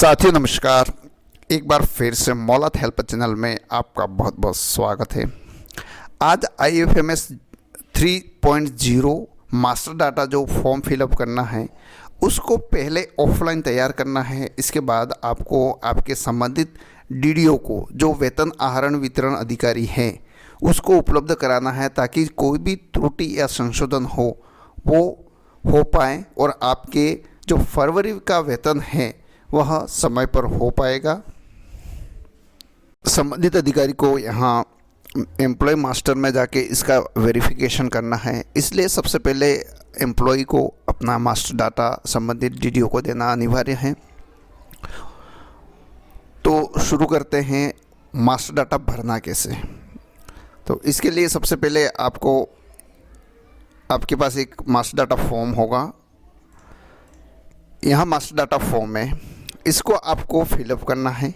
साथियों नमस्कार। एक बार फिर से मौलत हेल्प चैनल में आपका बहुत बहुत स्वागत है। आज IFMS 3.0 मास्टर डाटा जो फॉर्म फिलअप करना है उसको पहले ऑफलाइन तैयार करना है। इसके बाद आपको आपके संबंधित DDO को जो वेतन आहरण वितरण अधिकारी हैं उसको उपलब्ध कराना है ताकि कोई भी त्रुटि या संशोधन वो हो पाए और आपके जो फरवरी का वेतन है वह समय पर हो पाएगा। संबंधित अधिकारी को यहाँ एम्प्लॉय मास्टर में जाके इसका वेरिफिकेशन करना है, इसलिए सबसे पहले एम्प्लॉय को अपना मास्टर डाटा संबंधित DDO को देना अनिवार्य है। तो शुरू करते हैं मास्टर डाटा भरना कैसे। तो इसके लिए सबसे पहले आपके पास एक मास्टर डाटा फॉर्म होगा। यहाँ मास्टर डाटा फॉर्म है, इसको आपको फिलअप करना है।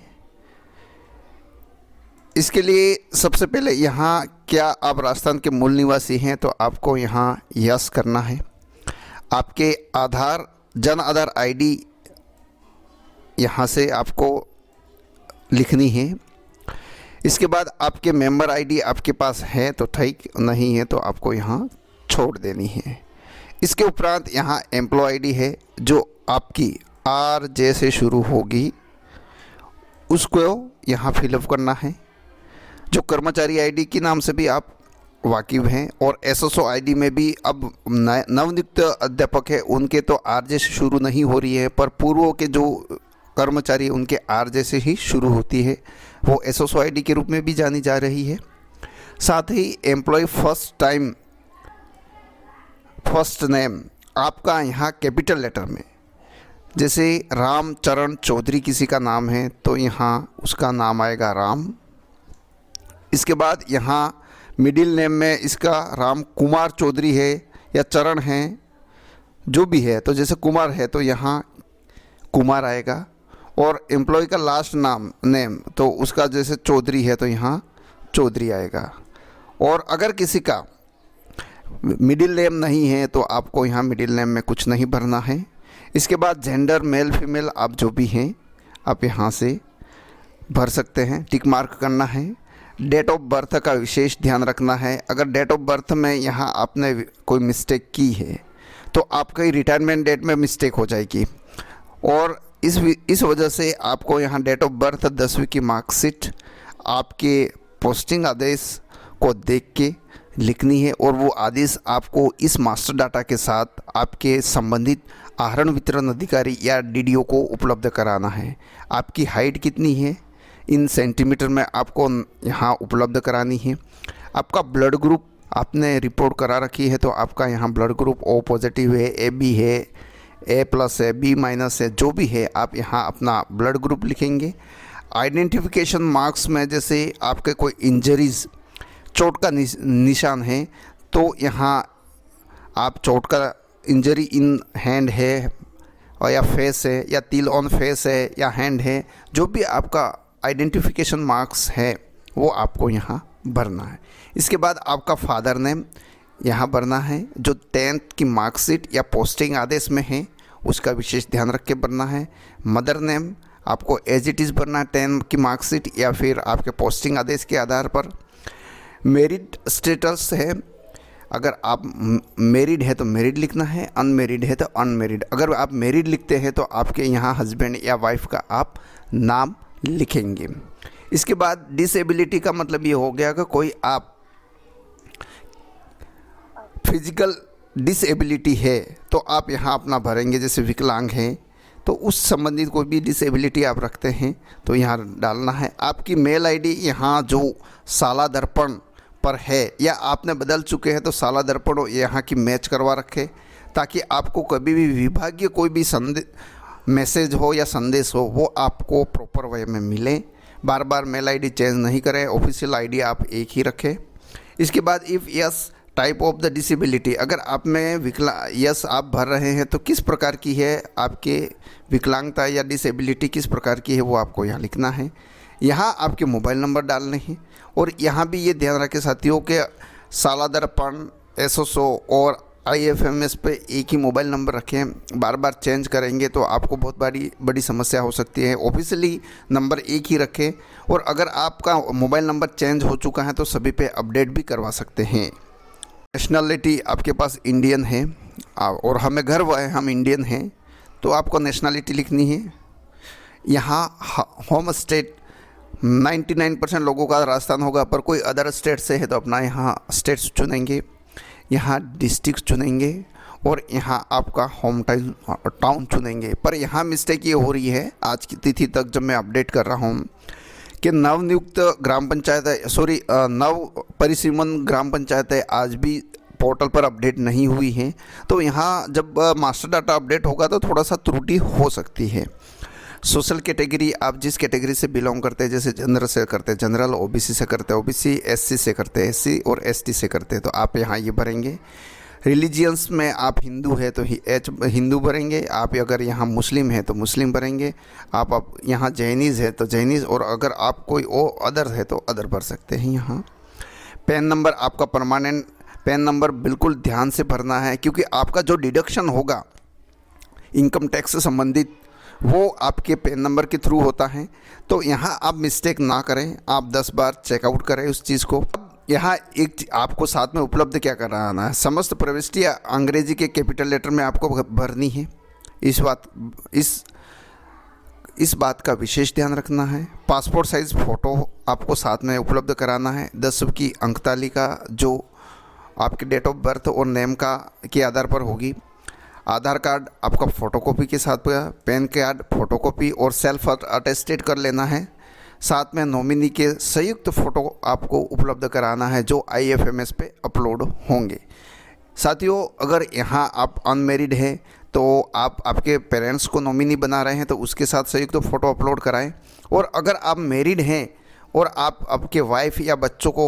इसके लिए सबसे पहले यहाँ क्या आप राजस्थान के मूल निवासी हैं तो आपको यहाँ यस करना है। आपके जन आधार ID यहाँ से आपको लिखनी है। इसके बाद आपके मेंबर ID आपके पास है तो ठीक, नहीं है तो आपको यहाँ छोड़ देनी है। इसके उपरांत यहाँ एम्प्लॉय ID है जो आपकी RJ से शुरू होगी, उसको यहाँ फिलअप करना है। जो कर्मचारी ID के नाम से भी आप वाकिफ़ हैं और SSO ID में भी अब नवनियुक्त अध्यापक है उनके तो RJ से शुरू नहीं हो रही है, पर पूर्व के जो कर्मचारी उनके RJ से ही शुरू होती है, वो SSO ID के रूप में भी जानी जा रही है। साथ ही एम्प्लॉय फर्स्ट नेम आपका यहाँ कैपिटल लेटर में, जैसे रामचरण चौधरी किसी का नाम है तो यहाँ उसका नाम आएगा राम। इसके बाद यहाँ मिडिल नेम में इसका राम कुमार चौधरी है या चरण है, जो भी है, तो जैसे कुमार है तो यहाँ कुमार आएगा। और एम्प्लॉय का लास्ट नेम तो उसका जैसे चौधरी है तो यहाँ चौधरी आएगा। और अगर किसी का मिडिल नेम नहीं है तो आपको यहाँ मिडिल नेम में कुछ नहीं भरना है। इसके बाद जेंडर मेल फीमेल आप जो भी हैं आप यहाँ से भर सकते हैं, टिक मार्क करना है। डेट ऑफ बर्थ का विशेष ध्यान रखना है। अगर डेट ऑफ बर्थ में यहाँ आपने कोई मिस्टेक की है तो आपकी रिटायरमेंट डेट में मिस्टेक हो जाएगी और इस वजह से आपको यहाँ डेट ऑफ बर्थ 10वीं की मार्कशीट आपके पोस्टिंग आदेश को देख के लिखनी है और वो आदेश आपको इस मास्टर डाटा के साथ आपके संबंधित आहरण वितरण अधिकारी या DDO को उपलब्ध कराना है। आपकी हाइट कितनी है इन सेंटीमीटर में आपको यहाँ उपलब्ध करानी है। आपका ब्लड ग्रुप आपने रिपोर्ट करा रखी है तो आपका यहाँ ब्लड ग्रुप O पॉजिटिव है, AB है, A+ है, B- है, जो भी है आप यहाँ अपना ब्लड ग्रुप लिखेंगे। आइडेंटिफिकेशन मार्क्स में जैसे आपके कोई इंजरीज़ चोट का निशान है तो यहाँ आप चोट का इंजरी इन हैंड है और या फेस है या तिल ऑन फेस है या हैंड है, जो भी आपका आइडेंटिफिकेशन मार्क्स है वो आपको यहाँ भरना है। इसके बाद आपका फादर नेम यहाँ भरना है, जो 10th की मार्कशीट या पोस्टिंग आदेश में है उसका विशेष ध्यान रख के भरना है। मदर नेम आपको एज इट इज़ भरना है 10 की मार्कशीट या फिर आपके पोस्टिंग आदेश के आधार पर। मेरिड स्टेटस है, अगर आप मैरिड है तो मैरिड लिखना है, अनमेरिड है तो अनमेरिड। अगर आप मैरिड लिखते हैं तो आपके यहाँ हस्बैंड या वाइफ का आप नाम लिखेंगे। इसके बाद डिसेबिलिटी का मतलब ये हो गया कि कोई आप फिजिकल डिसेबिलिटी है तो आप यहाँ अपना भरेंगे। जैसे विकलांग हैं तो उस संबंधित कोई भी डिसेबिलिटी आप रखते हैं तो यहाँ डालना है। आपकी मेल ID यहाँ जो साला दर्पण पर है या आपने बदल चुके हैं तो साला दर्पण यहाँ की मैच करवा रखे, ताकि आपको कभी भी विभागीय कोई भी मैसेज हो या संदेश हो वो आपको प्रॉपर वे में मिले। बार बार मेल ID चेंज नहीं करें, ऑफिशियल ID आप एक ही रखें। इसके बाद if yes type of the disability, अगर आप में यस आप भर रहे हैं तो किस प्रकार की है आपके विकलांगता या डिसेबिलिटी किस प्रकार की है वो आपको यहाँ लिखना है। यहाँ आपके मोबाइल नंबर डालने हैं और यहाँ भी ये ध्यान रखें साथियों के साला दर्पण SSO और IFMS पे एक ही मोबाइल नंबर रखें, बार बार चेंज करेंगे तो आपको बहुत बड़ी समस्या हो सकती है। ऑफिशियली नंबर एक ही रखें, और अगर आपका मोबाइल नंबर चेंज हो चुका है तो सभी पे अपडेट भी करवा सकते हैं। नेशनलिटी आपके पास इंडियन है और हमें गर्व है हम इंडियन हैं, तो आपको नेशनलिटी लिखनी है। यहाँ होम स्टेट 99% लोगों का राजस्थान होगा, पर कोई अदर स्टेट से है तो अपना यहाँ स्टेट्स चुनेंगे, यहाँ डिस्ट्रिक्ट चुनेंगे, और यहाँ आपका होम टाउन चुनेंगे। पर यहाँ मिस्टेक ये हो रही है आज की तिथि तक जब मैं अपडेट कर रहा हूँ कि नवनियुक्त ग्राम पंचायत नव परिसीमन ग्राम पंचायतें आज भी पोर्टल पर अपडेट नहीं हुई हैं। तो यहाँ जब मास्टर डाटा अपडेट होगा तो थोड़ा सा त्रुटि हो सकती है। सोशल कैटेगरी, आप जिस कैटेगरी से बिलोंग करते हैं, जैसे जनरल से करते हैं जनरल, ओबीसी से करते हैं ओबीसी, एससी से करते हैं एससी, और एसटी से करते हैं तो आप यहाँ ये भरेंगे। रिलीजियंस में आप हिंदू है तो हिंदू भरेंगे, आप अगर यहाँ मुस्लिम है तो मुस्लिम भरेंगे, आप यहाँ जैनिज़ है तो जैनिज़, और अगर आप कोई अदर है तो अदर भर सकते हैं यहाँ। पैन नंबर आपका परमानेंट पैन नंबर बिल्कुल ध्यान से भरना है, क्योंकि आपका जो डिडक्शन होगा इनकम टैक्स से संबंधित वो आपके पैन नंबर के थ्रू होता है। तो यहाँ आप मिस्टेक ना करें, आप 10 बार चेकआउट करें उस चीज़ को। यहाँ एक आपको साथ में उपलब्ध क्या कराना है, समस्त प्रविष्टियाँ अंग्रेजी के कैपिटल लेटर में आपको भरनी है। इस बात का विशेष ध्यान रखना है। पासपोर्ट साइज़ फ़ोटो आपको साथ में उपलब्ध कराना है। 10 की अंकतालिका जो आपके डेट ऑफ बर्थ और नेम के आधार पर होगी। आधार कार्ड आपका फ़ोटोकॉपी के साथ, पैन कार्ड फ़ोटोकॉपी और सेल्फ अटेस्टेड कर लेना है। साथ में नॉमिनी के संयुक्त फ़ोटो आपको उपलब्ध कराना है जो IFMS पे अपलोड होंगे। साथियों, अगर यहाँ आप अनमेरिड हैं तो आप आपके पेरेंट्स को नॉमिनी बना रहे हैं तो उसके साथ संयुक्त फ़ोटो अपलोड कराएं, और अगर आप मैरिड हैं और आप आपके वाइफ या बच्चों को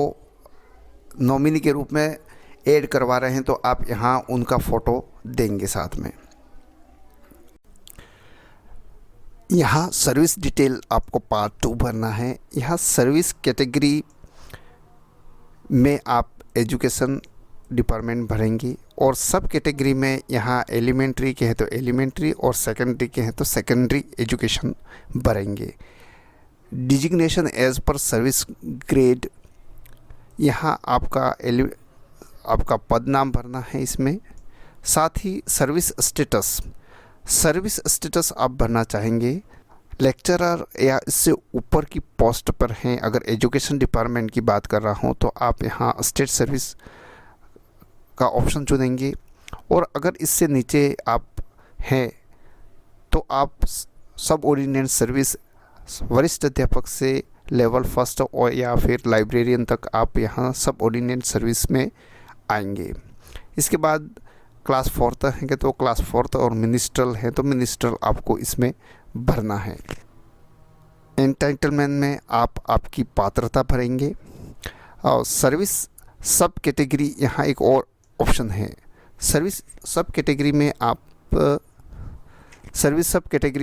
नॉमिनी के रूप में ऐड करवा रहे हैं तो आप यहाँ उनका फ़ोटो देंगे साथ में। यहाँ सर्विस डिटेल आपको पार्ट 2 भरना है। यहाँ सर्विस कैटेगरी में आप एजुकेशन डिपार्टमेंट भरेंगे, और सब कैटेगरी में यहाँ एलिमेंट्री के हैं तो एलिमेंट्री और सेकेंडरी के हैं तो सेकेंडरी एजुकेशन भरेंगे। Designation as per service grade, यहाँ आपका पद नाम भरना है इसमें। साथ ही सर्विस स्टेटस आप भरना चाहेंगे, लेक्चरर या इससे ऊपर की पोस्ट पर हैं। अगर एजुकेशन डिपार्टमेंट की बात कर रहा हूँ तो आप यहाँ स्टेट सर्विस का ऑप्शन चुनेंगे, और अगर इससे नीचे आप हैं तो आप सब ऑर्डिनेंस सर्विस वरिष्ठ अध्यापक से लेवल 1 और या फिर लाइब्रेरियन तक आप यहाँ सब ऑर्डिनेंस सर्विस में आएंगे। इसके बाद क्लास 4 तक हैं तो क्लास 4 और मिनिस्ट्रल है तो मिनिस्ट्रल आपको इसमें भरना है। एंटाइटलमेंट में आप आपकी पात्रता भरेंगे, और सर्विस सब कैटेगरी यहाँ एक और ऑप्शन है। सर्विस सब कैटेगरी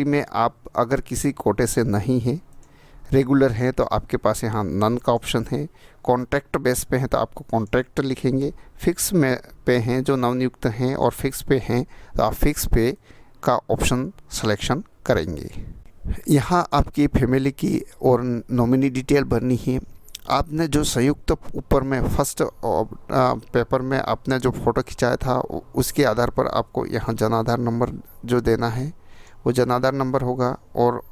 में आप अगर किसी कोटे से नहीं हैं, रेगुलर हैं तो आपके पास यहाँ नन का ऑप्शन है। कॉन्ट्रैक्ट बेस पे हैं तो आपको कॉन्ट्रैक्ट लिखेंगे। फिक्स में पे हैं जो नवनियुक्त हैं और फिक्स पे हैं तो आप फिक्स पे का ऑप्शन सिलेक्शन करेंगे। यहाँ आपकी फैमिली की और नॉमिनी डिटेल भरनी है। आपने जो संयुक्त ऊपर में फर्स्ट पेपर में आपने जो फ़ोटो खिंचाया था उसके आधार पर आपको यहाँ जन आधार नंबर जो देना है वो जन आधार नंबर होगा, और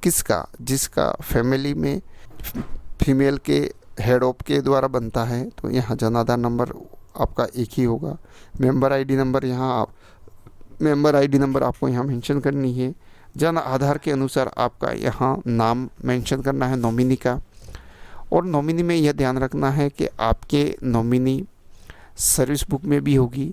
जिसका फैमिली में फीमेल के हेड ऑफ के द्वारा बनता है तो यहाँ जन आधार नंबर आपका एक ही होगा। मेंबर आईडी नंबर आपको यहाँ मेंशन करनी है। जन आधार के अनुसार आपका यहाँ नाम मेंशन करना है नॉमिनी का, और नॉमिनी में यह ध्यान रखना है कि आपके नॉमिनी सर्विस बुक में भी होगी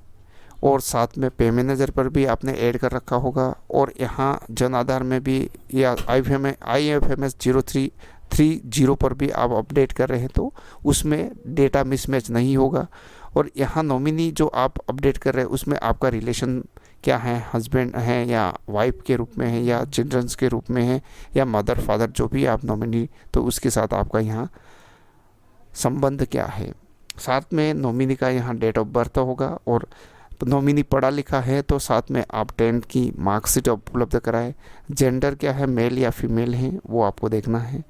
और साथ में पे मैनेजर पर भी आपने ऐड कर रखा होगा, और यहाँ जन आधार में भी या IFMS 0330 पर भी आप अपडेट कर रहे हैं तो उसमें डेटा मिसमैच नहीं होगा। और यहाँ नॉमिनी जो आप अपडेट कर रहे हैं उसमें आपका रिलेशन क्या है, हस्बैंड हैं या वाइफ के रूप में है या चिल्ड्रंस के रूप में है या मदर फादर जो भी आप नॉमिनी, तो उसके साथ आपका यहाँ संबंध क्या है। साथ में नॉमिनी का यहाँ डेट ऑफ बर्थ होगा और नॉमिनी पढ़ा लिखा है तो साथ में आप 10th की मार्कशीट उपलब्ध कराएं। जेंडर क्या है, मेल या फीमेल है, वो आपको देखना है।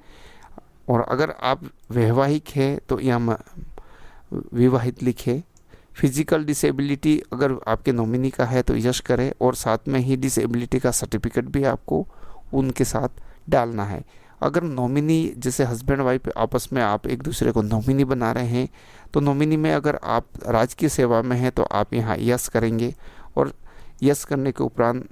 और अगर आप वैवाहिक है तो यहाँ विवाहित लिखे। फिजिकल डिसेबिलिटी अगर आपके नॉमिनी का है तो यस करें, और साथ में ही डिसेबिलिटी का सर्टिफिकेट भी आपको उनके साथ डालना है। अगर नॉमिनी जैसे हस्बैंड वाइफ आपस में आप एक दूसरे को नॉमिनी बना रहे हैं तो नॉमिनी में अगर आप राजकीय सेवा में हैं तो आप यहाँ यस करेंगे, और यस करने के उपरांत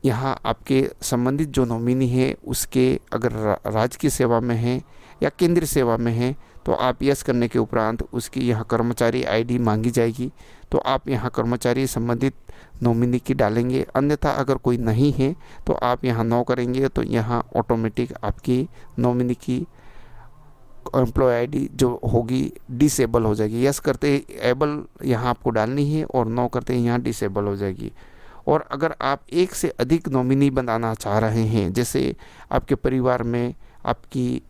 यहाँ आपके संबंधित जो नॉमिनी है उसके अगर राजकीय सेवा में है या केंद्रीय सेवा में है तो आप यस करने के उपरांत उसकी यहाँ कर्मचारी आईडी मांगी जाएगी, तो आप यहाँ कर्मचारी संबंधित नॉमिनी की डालेंगे। अन्यथा अगर कोई नहीं है तो आप यहाँ नो करेंगे, तो यहाँ ऑटोमेटिक आपकी नॉमिनी की एम्प्लॉय आईडी जो होगी डिसेबल हो जाएगी। यस करते एबल यहाँ आपको डालनी है और नो करते यहाँ डिसेबल हो जाएगी। और अगर आप एक से अधिक नॉमिनी बनाना चाह रहे हैं, जैसे आपके परिवार में आपकी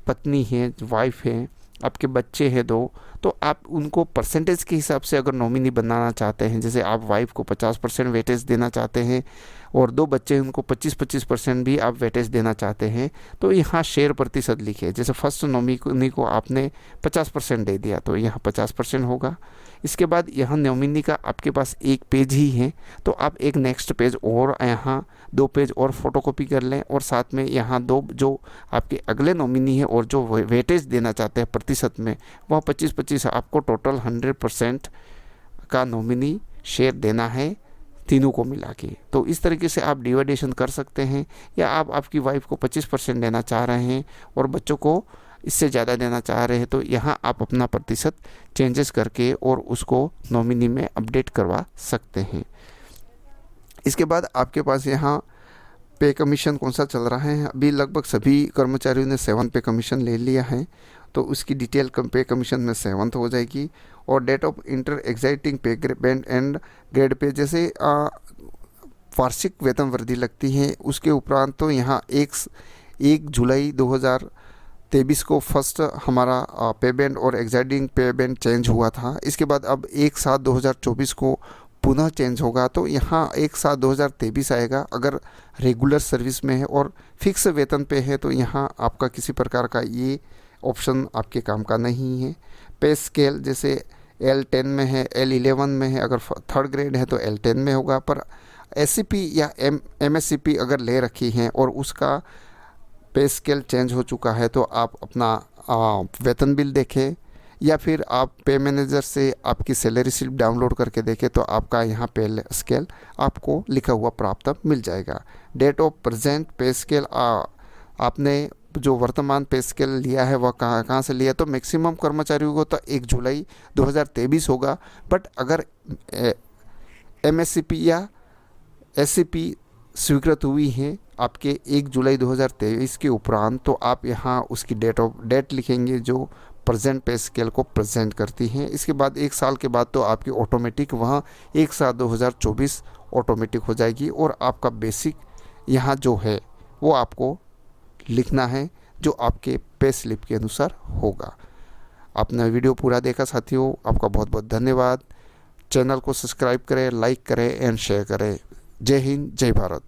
पत्नी है, वाइफ है, आपके बच्चे हैं 2, तो आप उनको परसेंटेज के हिसाब से अगर नॉमिनी बनाना चाहते हैं, जैसे आप वाइफ को 50% वेटेज देना चाहते हैं और 2 बच्चे हैं उनको 25% भी आप वेटेज देना चाहते हैं, तो यहाँ शेयर प्रतिशत लिखिए। जैसे फर्स्ट नॉमिनी को आपने 50% दे दिया तो यहाँ 50% होगा। इसके बाद यहाँ नॉमिनी का आपके पास एक पेज ही है तो आप एक नेक्स्ट पेज और यहाँ 2 पेज और फोटोकॉपी कर लें, और साथ में यहाँ 2 जो आपके अगले नॉमिनी है और जो वेटेज देना चाहते हैं प्रतिशत में, वह 25-25 आपको टोटल 100% का नॉमिनी शेयर देना है तीनों को मिला के। तो इस तरीके से आप डिवाइडेशन कर सकते हैं, या आप आपकी वाइफ को 25% देना चाह रहे हैं और बच्चों को इससे ज़्यादा देना चाह रहे हैं तो यहाँ आप अपना प्रतिशत चेंजेस करके और उसको नॉमिनी में अपडेट करवा सकते हैं। इसके बाद आपके पास यहाँ पे कमीशन कौन सा चल रहा है। अभी लगभग सभी कर्मचारियों ने 7 पे कमीशन ले लिया है, तो उसकी डिटेल पे कमीशन में 7th हो जाएगी। और डेट ऑफ इंटर एग्जाइटिंग पे बैंड एंड ग्रेड पे जैसे वार्षिक वेतन वृद्धि लगती है उसके उपरांत तो यहाँ 1 जुलाई 2023 को फर्स्ट हमारा पे बैंड और एग्जाइटिंग पे बैंड चेंज हुआ था। इसके बाद अब 1/7/2024 को पुनः चेंज होगा, तो यहाँ 1/7/2023 आएगा। अगर रेगुलर सर्विस में है और फिक्स वेतन पे है तो यहाँ आपका किसी प्रकार का ये ऑप्शन आपके काम का नहीं है। पे स्केल जैसे L10 में है, L11 में है, अगर 3rd ग्रेड है तो L10 में होगा। पर SCP या MSCP अगर ले रखी हैं और उसका पे स्केल चेंज हो चुका है तो आप अपना वेतन बिल देखें, या फिर आप पे मैनेजर से आपकी सैलरी स्लिप डाउनलोड करके देखें तो आपका यहाँ पे स्केल आपको लिखा हुआ प्राप्त मिल जाएगा। Date of present pay scale आपने जो वर्तमान पे स्केल लिया है वह कहाँ से लिया, तो मैक्सिमम कर्मचारियों को तो 1 जुलाई 2023 होगा। बट अगर MSCP या SCP स्वीकृत हुई है आपके 1 जुलाई 2023 के उपरांत, तो आप यहाँ उसकी डेट लिखेंगे जो प्रेजेंट पे स्केल को प्रेजेंट करती हैं। इसके बाद 1 साल के बाद तो आपकी ऑटोमेटिक वहाँ 1/7/2024 ऑटोमेटिक हो जाएगी, और आपका बेसिक यहाँ जो है वो आपको लिखना है जो आपके पे स्लिप के अनुसार होगा। आपने वीडियो पूरा देखा साथियों, आपका बहुत बहुत धन्यवाद। चैनल को सब्सक्राइब करें, लाइक करें एंड शेयर करें। जय हिंद, जय भारत।